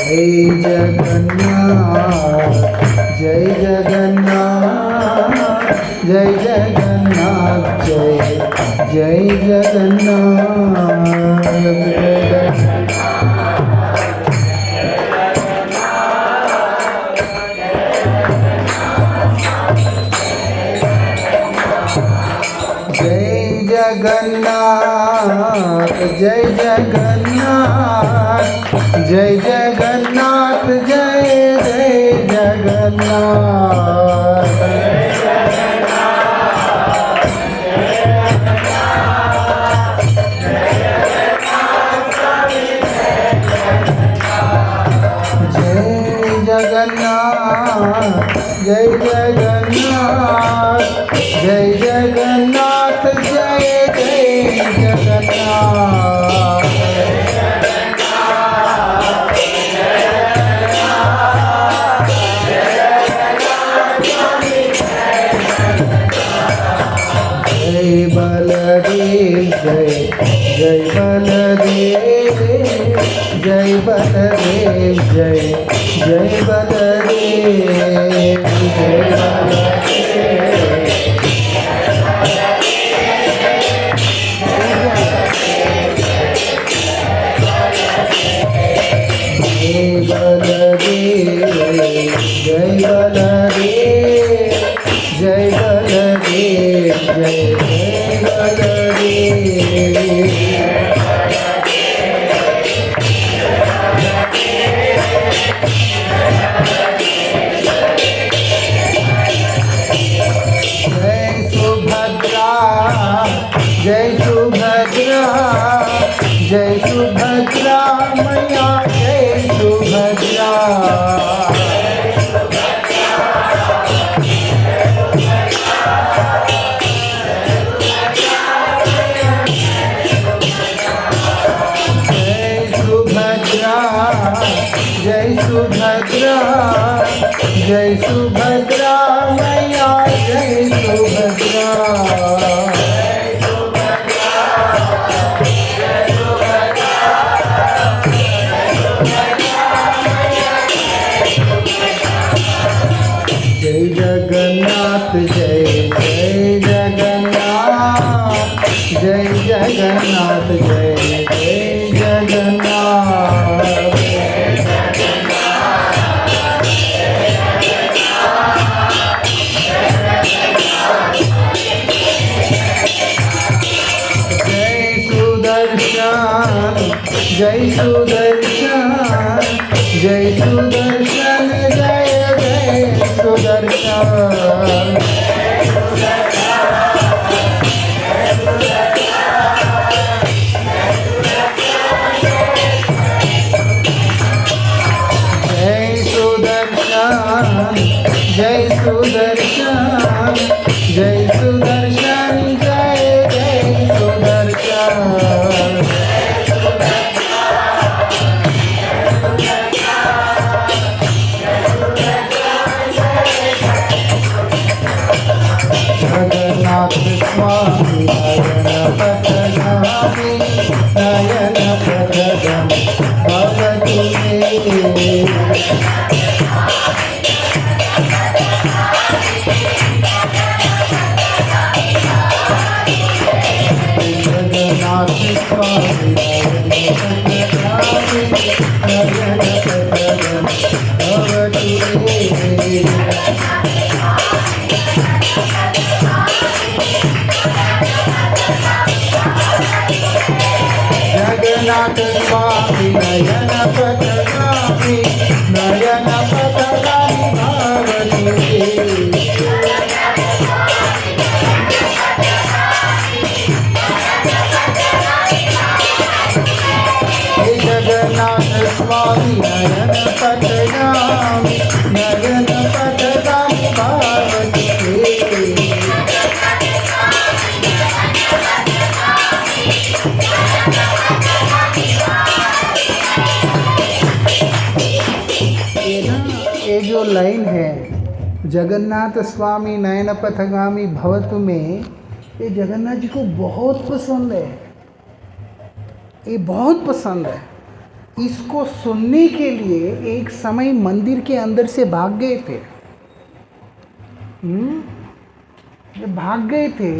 जय जगन्नाथ, जय जगन्नाथ, जय जगन्नाथ, जय जय जगन्नाथ। जय जगन्नाथ, जय जगन्नाथ, जय जगन्नाथ, जय जय जगन्नाथ। जय जगन्नाथ, जय जगन्नाथ, जय जय जगन्नाथ। जय बलदेव, जय जय बलदेव, जय बलदेव, जय जय बलदेव, जय बलदेव, जय बलदेव, जय बलदेव, जय बलदेव। जय सुभद्रा, जय सुभद्रा मैया, जय सुभद्रा। जय सुभद्रा, जय सुभद्रा मैया, जय सुभद्रा। जय जगन्नाथ, जय जय जगन्नाथ, जय जय जगन्नाथ जय जय जगन्नाथ। जय सुदर्शन जय सुदर्शन जय जय सुदर्शन। जय सुदर्शन जय सुदर्शन जय जय सुदर्शन। जगन्नाथ स्वामी नयन पथगामी नयन पथगामी भवतु मे। जगन्नाथ स्वामी नयन पथगामी नयन पथगामी भवतु मे। जगन्नाथ स्वामी नयन पथगामी नयन पथगामी भवतु मे। जगन्नाथ स्वामी नयन पथगामी नयन पथगामी भवतु मे। ये जो लाइन है जगन्नाथ स्वामी नयन पथगामी भवतु में, ये जगन्नाथ जी को बहुत पसंद है, ये बहुत पसंद है। इसको सुनने के लिए एक समय मंदिर के अंदर से भाग गए थे। जब भाग गए थे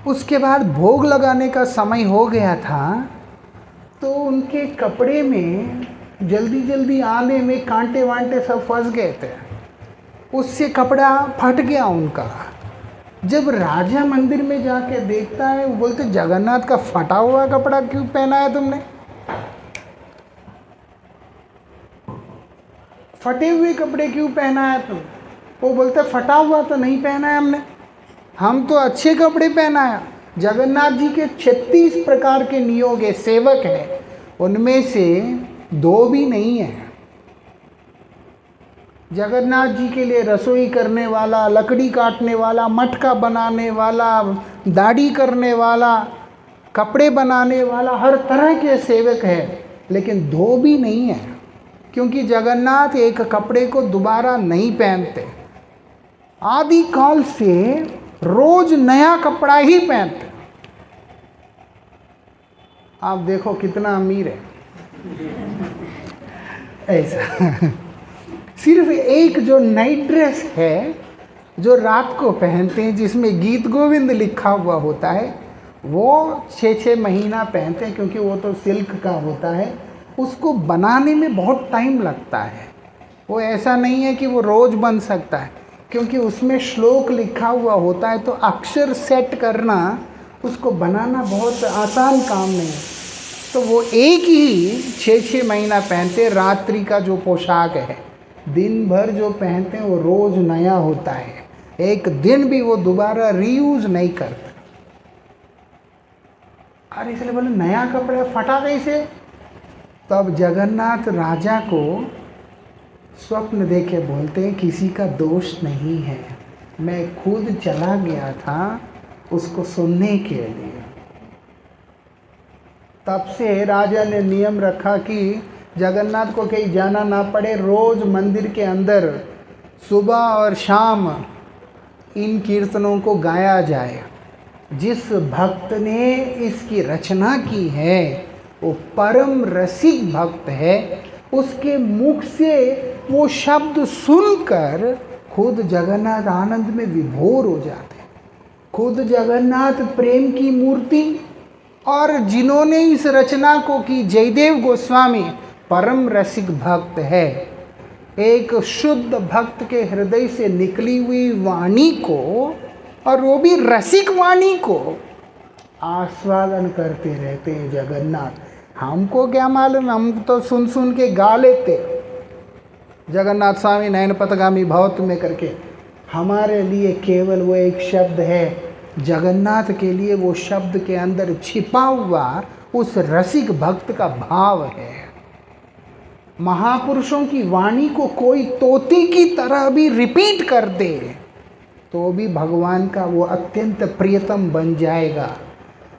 उसके बाद भोग लगाने का समय हो गया था, तो उनके कपड़े में जल्दी जल्दी आने में कांटे वांटे सब फंस गए थे, उससे कपड़ा फट गया उनका। जब राजा मंदिर में जाके देखता है, वो बोलते जगन्नाथ का फटा हुआ कपड़ा क्यों पहना है तुमने? फटे हुए कपड़े क्यों पहना है तुम? वो बोलते फटा हुआ तो नहीं पहना है हमने, हम तो अच्छे कपड़े पहनाया। जगन्नाथ जी के 36 प्रकार के नियोग है, सेवक हैं, उनमें से 2 भी नहीं है। जगन्नाथ जी के लिए रसोई करने वाला, लकड़ी काटने वाला, मटका बनाने वाला, दाढ़ी करने वाला, कपड़े बनाने वाला, हर तरह के सेवक है, लेकिन 2 भी नहीं है। क्योंकि जगन्नाथ एक कपड़े को दोबारा नहीं पहनते, आदि काल से रोज नया कपड़ा ही पहनते। आप देखो कितना अमीर है ऐसा। सिर्फ एक जो नाइट ड्रेस है जो रात को पहनते हैं, जिसमें गीत गोविंद लिखा हुआ होता है, वो 6-6 महीना पहनते हैं, क्योंकि वो तो सिल्क का होता है, उसको बनाने में बहुत टाइम लगता है। वो ऐसा नहीं है कि वो रोज़ बन सकता है, क्योंकि उसमें श्लोक लिखा हुआ होता है, तो अक्षर सेट करना, उसको बनाना बहुत आसान काम नहीं है। तो वो एक ही 6-6 महीना पहनते। रात्रि का जो पोशाक है, दिन भर जो पहनते हैं, वो रोज़ नया होता है, एक दिन भी वो दोबारा रीयूज़ नहीं करते। अरे इसलिए बोले नया कपड़ा फटा कैसे? तब जगन्नाथ राजा को स्वप्न देखे बोलते हैं किसी का दोष नहीं है, मैं खुद चला गया था उसको सुनने के लिए। तब से राजा ने नियम रखा कि जगन्नाथ को कहीं जाना ना पड़े, रोज़ मंदिर के अंदर सुबह और शाम इन कीर्तनों को गाया जाए। जिस भक्त ने इसकी रचना की है वो परम रसिक भक्त है, उसके मुख से वो शब्द सुनकर खुद जगन्नाथ आनंद में विभोर हो जाते हैं। खुद जगन्नाथ प्रेम की मूर्ति, और जिन्होंने इस रचना को की, जयदेव गोस्वामी परम रसिक भक्त है। एक शुद्ध भक्त के हृदय से निकली हुई वाणी को, और वो भी रसिक वाणी को, आस्वादन करते रहते हैं जगन्नाथ। हमको क्या मालूम, हम तो सुन सुन के गा लेते जगन्नाथ स्वामी नयन पथगामी भव तुम्हें करके। हमारे लिए केवल वो एक शब्द है, जगन्नाथ के लिए वो शब्द के अंदर छिपा हुआ उस रसिक भक्त का भाव है। महापुरुषों की वाणी को कोई तोते की तरह भी रिपीट कर दे तो भी भगवान का वो अत्यंत प्रियतम बन जाएगा।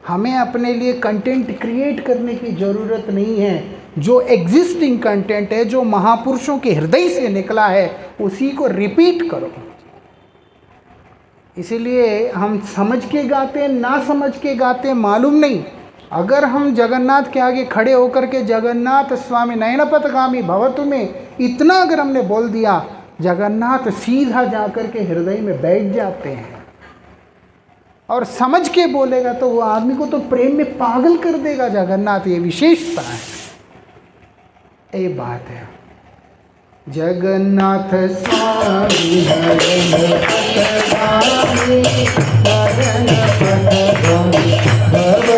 हमें अपने लिए कंटेंट क्रिएट करने की ज़रूरत नहीं है। जो एग्जिस्टिंग कंटेंट है, जो महापुरुषों के हृदय से निकला है, उसी को रिपीट करो। इसीलिए हम समझ के गाते, ना समझ के गाते, मालूम नहीं। अगर हम जगन्नाथ के आगे खड़े होकर के जगन्नाथ स्वामी नयन पथगामी भव तुम्हें इतना अगर हमने बोल दिया, जगन्नाथ सीधा जाकर के हृदय में बैठ जाते हैं। और समझ के बोलेगा तो वो आदमी को तो प्रेम में पागल कर देगा जगन्नाथ। ये विशेषता है, ये बात है। जगन्नाथ स्वामी नयन पथगामी भव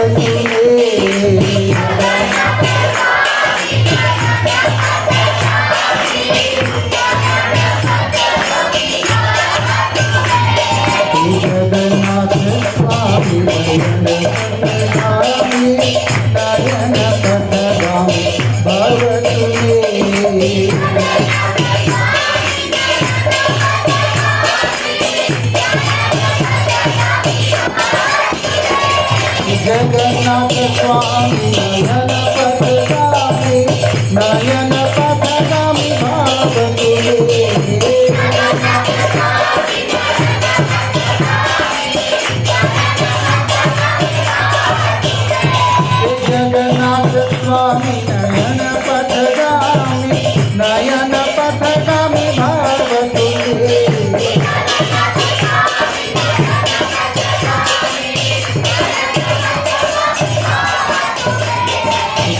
जगन्नाथ स्वामी नयन पथगामी नयन पथगामी भाव तुम्हें। जगन्नाथ स्वामी नयन पथगामी नयन पथगामी भाव तुम्हें।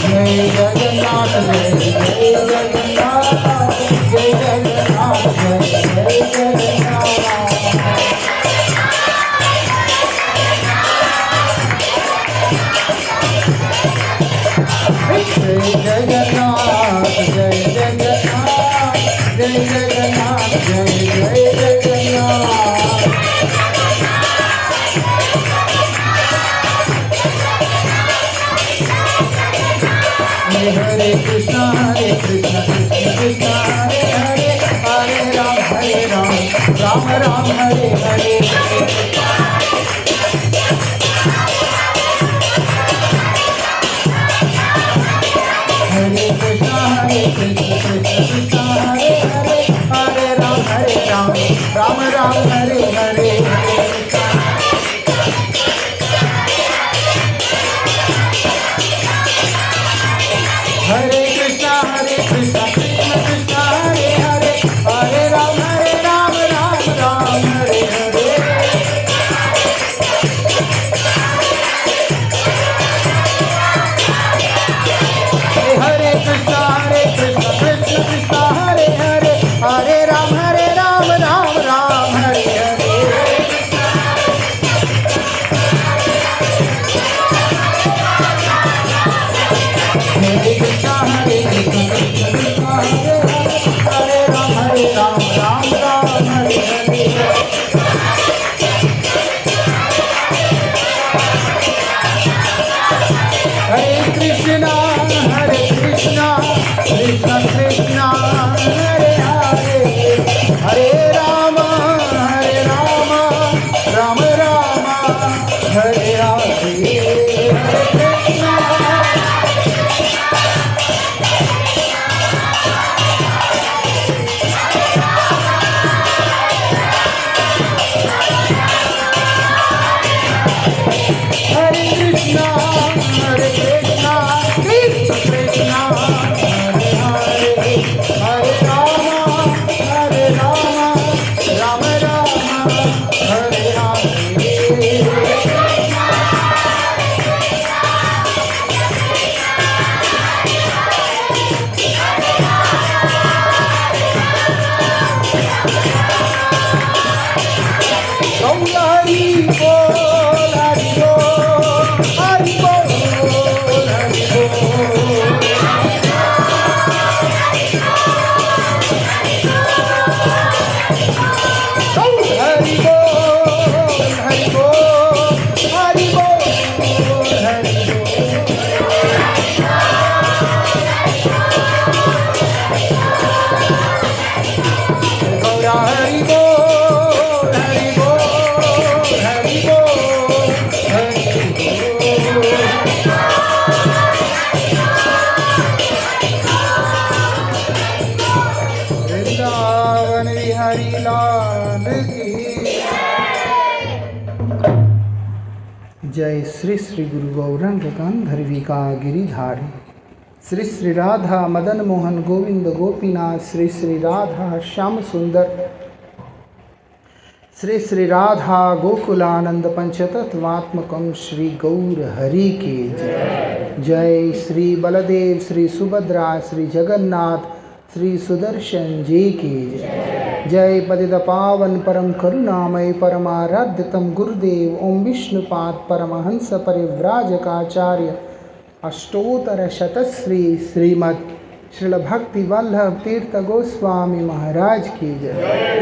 जय जगन्नाथ जय जगन्नाथ जय जगन्नाथ जय जगन्नाथ। जय जगन्नाथ जय जगन्नाथ जय जगन्नाथ जय जगन्नाथ। हरे कृष्णा कृष्ण कृष्ण हरे हरे, हरे राम राम राम हरे हरे। हरे कृष्ण कृष्ण कृष्ण हरे हरे, हरे राम राम हरे हरे। हरे कृष्णा कृष्ण कृष्ण हरे हरे, हरे राम राम हरे हरे। हरे कृष्णा कृष्ण कृष्ण हरे हरे, हरे राम राम हरे हरे। हरि बोल हरि बोल हरि बोल हरि बोल। हरि बोल हरि बोल हरि बोल हरि बोल। गौरा हरि बोल हरि बोल हरि बोल हरि बोल। वृंदावन बिहारी लाल की जय। श्री श्री गुरु गौरंग गंधर्विका गिरिधारी। श्री श्री राधा मदन मोहन गोविंद गोपीनाथ। श्री श्री राधा श्याम सुंदर। श्री श्री राधा गोकुलानंद पंचतत्वात्मकम श्री गौर हरि के जय। जय श्री बलदेव श्री सुभद्रा श्री जगन्नाथ श्री सुदर्शन जी की जय। जय पतित पावन परम करुणामय परमाराध्यतम गुरुदेव ओम विष्णुपाद परमहंस परिव्राजकाचार्य अष्टोत्तर शतश्री श्रीमद् श्रील भक्ति वल्लभ तीर्थ गोस्वामी महाराज की जय।